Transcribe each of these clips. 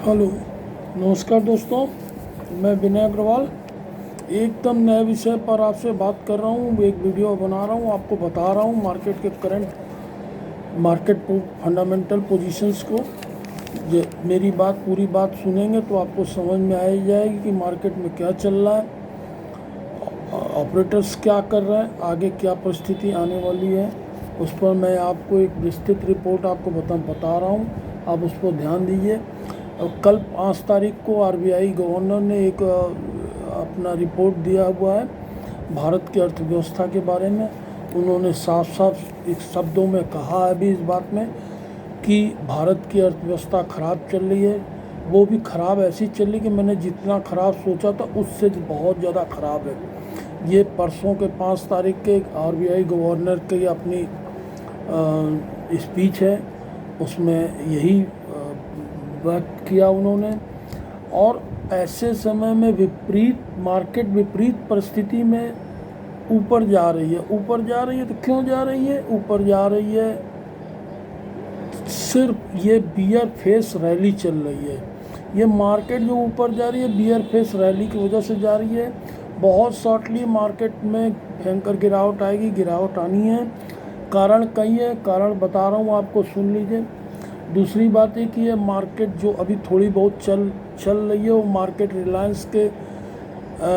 Hello, नमस्कार दोस्तों। मैं विनय अग्रवाल एकदम नए विषय पर आपसे बात कर रहा हूँ। एक वीडियो बना रहा हूँ, आपको बता रहा हूँ मार्केट के करंट मार्केट फंडामेंटल पोजीशंस को। मेरी पूरी बात सुनेंगे तो आपको समझ में आ ही जाएगी कि मार्केट में क्या चल रहा है, ऑपरेटर्स क्या कर रहे हैं, आगे क्या परिस्थिति आने वाली है। उस पर मैं आपको एक विस्तृत रिपोर्ट आपको बता रहा हूँ, आप उस पर ध्यान दीजिए। कल 5 तारीख को आरबीआई गवर्नर ने एक अपना रिपोर्ट दिया हुआ है भारत की अर्थव्यवस्था के बारे में। उन्होंने साफ साफ एक शब्दों में कहा है भी इस बात में कि भारत की अर्थव्यवस्था ख़राब चल रही है। वो भी ख़राब ऐसी चल रही कि मैंने जितना ख़राब सोचा था उससे बहुत ज़्यादा ख़राब है। ये परसों के 5 तारीख के आरबीआई गवर्नर की अपनी स्पीच है, उसमें यही व्यक्त किया उन्होंने। और ऐसे समय में मार्केट विपरीत परिस्थिति में ऊपर जा रही है तो क्यों जा रही है? ऊपर जा रही है सिर्फ ये बियर फेस रैली चल रही है। ये मार्केट जो ऊपर जा रही है बियर फेस रैली की वजह से जा रही है। बहुत शॉर्टली मार्केट में भयंकर गिरावट आएगी, गिरावट आनी है। कारण कई है, कारण बता रहा हूँ आपको, सुन लीजिए। दूसरी बात है कि ये मार्केट जो अभी थोड़ी बहुत चल रही है वो मार्केट रिलायंस के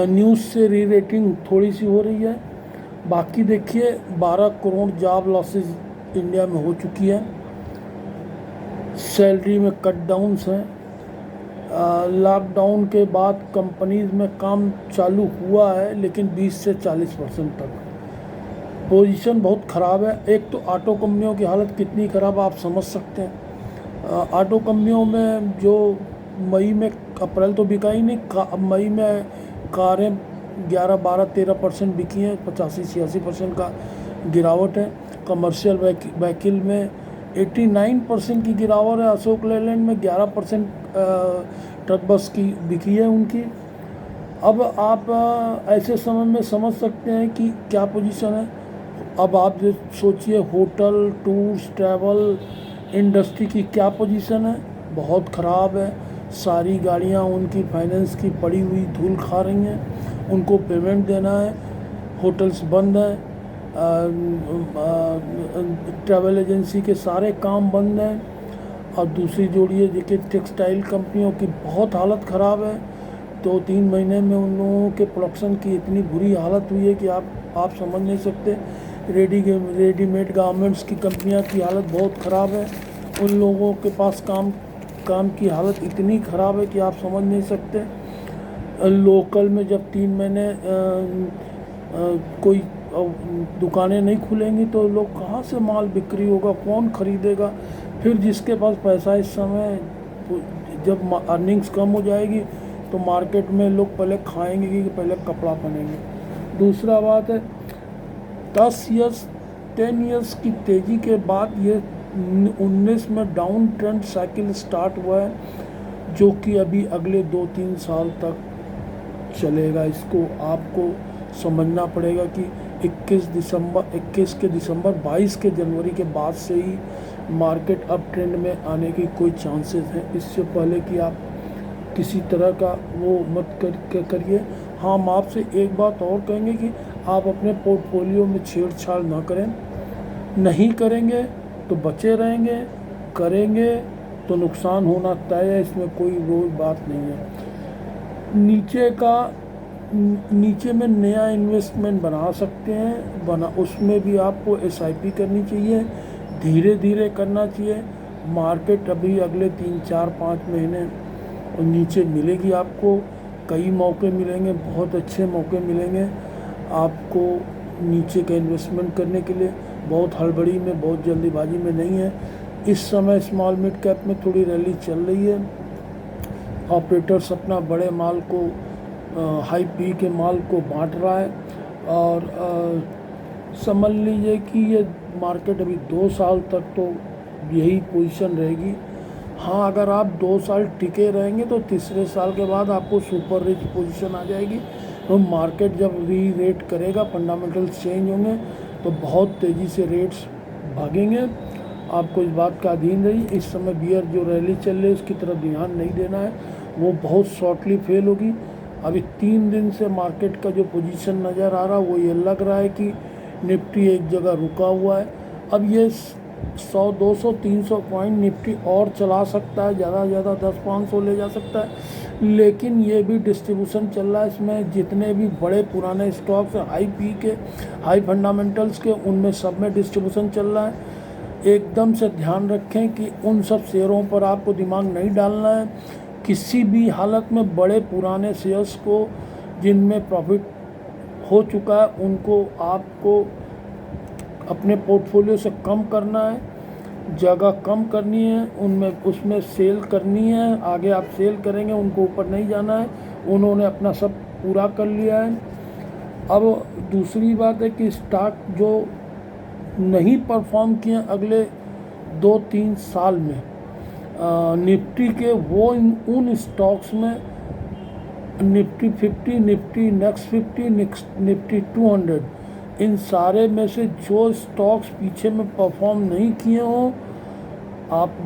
न्यूज़ से री रेटिंग थोड़ी सी हो रही है। बाकी देखिए 12 करोड़ जॉब लॉसेस इंडिया में हो चुकी है, सैलरी में कट डाउन्स हैं। लॉकडाउन के बाद कंपनीज में काम चालू हुआ है लेकिन 20 से 40% तक। पोजीशन बहुत ख़राब है। एक तो ऑटो कंपनियों की हालत कितनी ख़राब आप समझ सकते हैं। ऑटो कंपनियों में जो मई में, अप्रैल तो बिका ही नहीं, मई में कारें 11-12-13% बिकी हैं, 85-86% का गिरावट है। कमर्शियल व्हीकल में 89% की गिरावट है। अशोक लेलैंड में 11% ट्रक बस की बिकी है उनकी। अब आप ऐसे समय में समझ सकते हैं कि क्या पोजीशन है। अब आप जो सोचिए होटल, टूर्स, ट्रैवल इंडस्ट्री की क्या पोजीशन है, बहुत ख़राब है। सारी गाड़ियां उनकी फाइनेंस की पड़ी हुई धूल खा रही हैं, उनको पेमेंट देना है, होटल्स बंद हैं, ट्रैवल एजेंसी के सारे काम बंद हैं। और दूसरी जोड़िए देखिए टेक्सटाइल कंपनियों की बहुत हालत ख़राब है। 2-3 महीने में उन लोगों के प्रोडक्शन की इतनी बुरी हालत हुई है कि आप समझ नहीं सकते। रेडीमेड गारमेंट्स की कंपनियां की हालत बहुत ख़राब है। उन लोगों के पास काम की हालत इतनी ख़राब है कि आप समझ नहीं सकते। लोकल में जब 3 महीने कोई दुकानें नहीं खुलेंगी तो लोग कहाँ से माल बिक्री होगा, कौन ख़रीदेगा? फिर जिसके पास पैसा इस समय, जब अर्निंग्स कम हो जाएगी तो मार्केट में लोग पहले खाएंगे कि पहले कपड़ा पहनेंगे। दूसरा बात है 10 इयर्स की तेज़ी के बाद ये 19 में डाउन ट्रेंड साइकिल स्टार्ट हुआ है जो कि अभी अगले 2-3 साल तक चलेगा। इसको आपको समझना पड़ेगा कि 21 के दिसंबर 22 के जनवरी के बाद से ही मार्केट अप ट्रेंड में आने की कोई चांसेस हैं। इससे पहले कि आप किसी तरह का वो मत करिए। हाँ, हम आपसे एक बात और कहेंगे कि आप अपने पोर्टफोलियो में छेड़छाड़ ना करें। नहीं करेंगे तो बचे रहेंगे, करेंगे तो नुकसान होना तय है, इसमें कोई वो बात नहीं है। नीचे में नया इन्वेस्टमेंट बना सकते हैं, उसमें भी आपको SIP करनी चाहिए, धीरे धीरे करना चाहिए। मार्केट अभी अगले 3-4-5 महीने और नीचे मिलेगी आपको, कई मौके मिलेंगे, बहुत अच्छे मौके मिलेंगे आपको नीचे का इन्वेस्टमेंट करने के लिए। बहुत हड़बड़ी में, बहुत जल्दीबाजी में नहीं है। इस समय स्मॉल मिड कैप में थोड़ी रैली चल रही है। ऑपरेटर्स अपना बड़े माल को, हाई पी के माल को बांट रहा है और समझ लीजिए कि ये मार्केट अभी 2 साल तक तो यही पोजीशन रहेगी। हाँ, अगर आप 2 साल टिके रहेंगे तो तीसरे साल के बाद आपको सुपर रिच पोजीशन आ जाएगी। तो मार्केट जब री रेट करेगा, फंडामेंटल्स चेंज होंगे तो बहुत तेज़ी से रेट्स भागेंगे आपको इस बात का अधीन रही। इस समय बियर जो रैली चल रही है उसकी तरफ ध्यान नहीं देना है, वो बहुत शॉर्टली फेल होगी। अभी 3 दिन से मार्केट का जो पोजीशन नज़र आ रहा है वो ये लग रहा है कि निफ्टी एक जगह रुका हुआ है। अब ये 100, 200, 300 पॉइंट निफ्टी और चला सकता है, ज़्यादा से ज़्यादा 10-500 ले जा सकता है, लेकिन ये भी डिस्ट्रीब्यूशन चल रहा है। इसमें जितने भी बड़े पुराने स्टॉक्स हैं, हाई पी के, हाई फंडामेंटल्स के, उनमें सब में डिस्ट्रीब्यूशन चल रहा है। एकदम से ध्यान रखें कि उन सब शेयरों पर आपको दिमाग नहीं डालना है। किसी भी हालत में बड़े पुराने शेयर्स को जिनमें प्रॉफिट हो चुका है उनको आपको अपने पोर्टफोलियो से कम करना है, जगह कम करनी है, उनमें उसमें सेल करनी है। आगे आप सेल करेंगे, उनको ऊपर नहीं जाना है, उन्होंने अपना सब पूरा कर लिया है। अब दूसरी बात है कि स्टॉक जो नहीं परफॉर्म किए अगले 2-3 साल में, निफ्टी के वो उन स्टॉक्स में निफ्टी 50, निफ्टी नेक्स्ट 50, निफ्टी 200, इन सारे में से जो स्टॉक्स पीछे में परफॉर्म नहीं किए हों, आप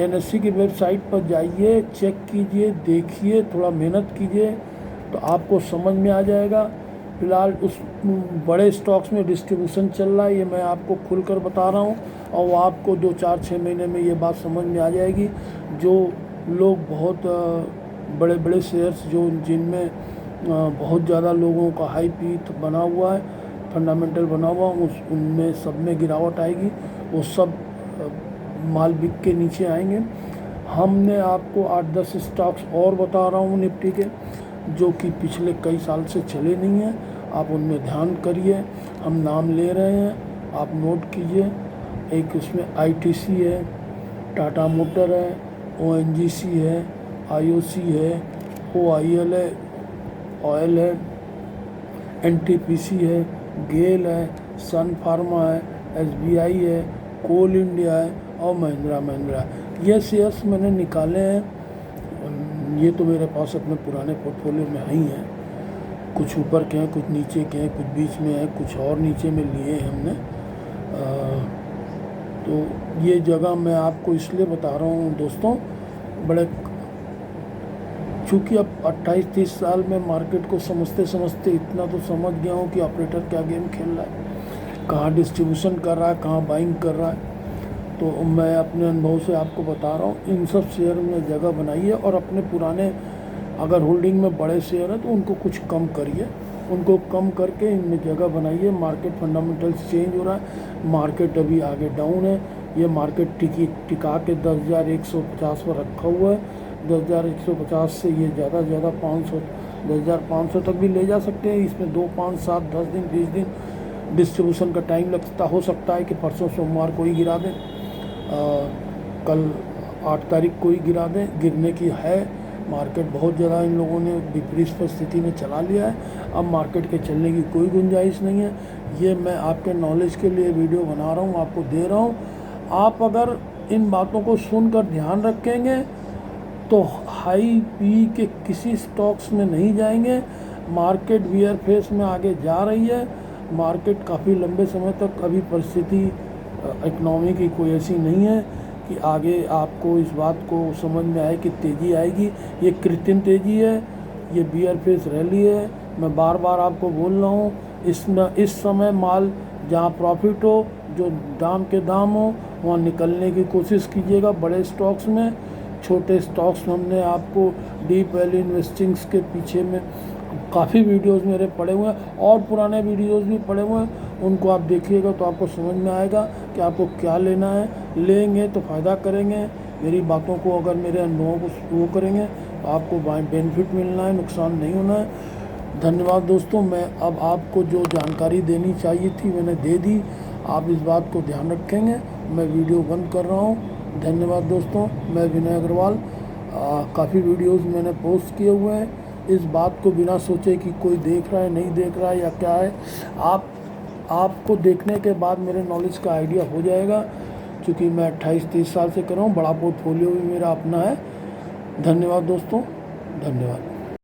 NSE की वेबसाइट पर जाइए, चेक कीजिए, देखिए, थोड़ा मेहनत कीजिए तो आपको समझ में आ जाएगा। फिलहाल उस बड़े स्टॉक्स में डिस्ट्रीब्यूशन चल रहा है, ये मैं आपको खुलकर बता रहा हूँ, और वो आपको 2-4-6 महीने में ये बात समझ में आ जाएगी। जो लोग बहुत बड़े बड़े शेयर्स जो जिनमें बहुत ज़्यादा लोगों का हाई पीक बना हुआ है, फंडामेंटल बना हुआ, उनमें सब में गिरावट आएगी, वो सब माल बिक के नीचे आएंगे। हमने आपको 8-10 स्टॉक्स और बता रहा हूँ निफ्टी के, जो कि पिछले कई साल से चले नहीं हैं, आप उनमें ध्यान करिए। हम नाम ले रहे हैं, आप नोट कीजिए। एक उसमें ITC है, टाटा मोटर है, ONGC है, IOC है, OIL है, ऑयल है, NTPC है, गेल है, सन फार्मा है, SBI है, कोल इंडिया है और महिंद्रा। ये शेयर्स मैंने निकाले हैं। ये तो मेरे पास अपने पुराने पोर्टफोलियो में ही हैं, कुछ ऊपर के हैं, कुछ नीचे के हैं, कुछ बीच में हैं, कुछ और नीचे में लिए हैं हमने। तो ये जगह मैं आपको इसलिए बता रहा हूँ दोस्तों, बड़े चूँकि अब 28-30 साल में मार्केट को समझते समझते इतना तो समझ गया हूँ कि ऑपरेटर क्या गेम खेल रहा है, कहाँ डिस्ट्रीब्यूशन कर रहा है, कहाँ बाइंग कर रहा है। तो मैं अपने अनुभव से आपको बता रहा हूँ, इन सब शेयर में जगह बनाइए और अपने पुराने अगर होल्डिंग में बड़े शेयर हैं तो उनको कुछ कम करिए, उनको कम करके इनमें जगह बनाइए। मार्केट फंडामेंटल्स चेंज हो रहा है, मार्केट अभी आगे डाउन है। ये मार्केट टिका के 10,150 पर रखा हुआ है। 10,150 से ये ज़्यादा 500, 10,500 तक भी ले जा सकते हैं। इसमें 2, 5, 7, 10 दिन, 20 दिन डिस्ट्रीब्यूशन का टाइम लगता, हो सकता है कि परसों सोमवार को ही गिरा दें, कल 8 तारीख को ही गिरा दें। गिरने की है, मार्केट बहुत ज़्यादा इन लोगों ने विपरीत परिस्थिति में चला लिया है। अब मार्केट के चलने की कोई गुंजाइश नहीं है। ये मैं आपके नॉलेज के लिए वीडियो बना रहा हूँ, आपको दे रहा हूँ। आप अगर इन बातों को सुनकर ध्यान रखेंगे तो हाई पी के किसी स्टॉक्स में नहीं जाएंगे। मार्केट बियर फेस में आगे जा रही है। मार्केट काफ़ी लंबे समय तक अभी परिस्थिति इकनॉमी की कोई ऐसी नहीं है कि आगे आपको इस बात को समझ में आए कि तेज़ी आएगी। ये कृत्रिम तेज़ी है, ये बियर फेस रैली है। मैं बार बार आपको बोल रहा हूँ, इस समय माल जहाँ प्रॉफिट हो, जो दाम के दाम हो, वहाँ निकलने की कोशिश कीजिएगा। बड़े स्टॉक्स में, छोटे स्टॉक्स में हमने आपको डीप वैल्यू इन्वेस्टिंग्स के पीछे में काफ़ी वीडियोस मेरे पड़े हुए हैं और पुराने वीडियोस भी पड़े हुए हैं। उनको आप देखिएगा तो आपको समझ में आएगा कि आपको क्या लेना है। लेंगे तो फ़ायदा करेंगे, मेरी बातों को अगर मेरे अनुभवों को वो करेंगे तो आपको बेनिफिट मिलना है, नुकसान नहीं होना है। धन्यवाद दोस्तों। मैं अब आपको जो जानकारी देनी चाहिए थी मैंने दे दी। आप इस बात को ध्यान रखेंगे। मैं वीडियो बंद कर रहा हूँ। धन्यवाद दोस्तों। मैं विनय अग्रवाल। काफ़ी वीडियोस मैंने पोस्ट किए हुए हैं। इस बात को बिना सोचे कि कोई देख रहा है, नहीं देख रहा है या क्या है, आपको देखने के बाद मेरे नॉलेज का आइडिया हो जाएगा। क्योंकि मैं 28-30 साल से कर रहा हूँ, बड़ा पोर्टफोलियो भी मेरा अपना है। धन्यवाद दोस्तों, धन्यवाद।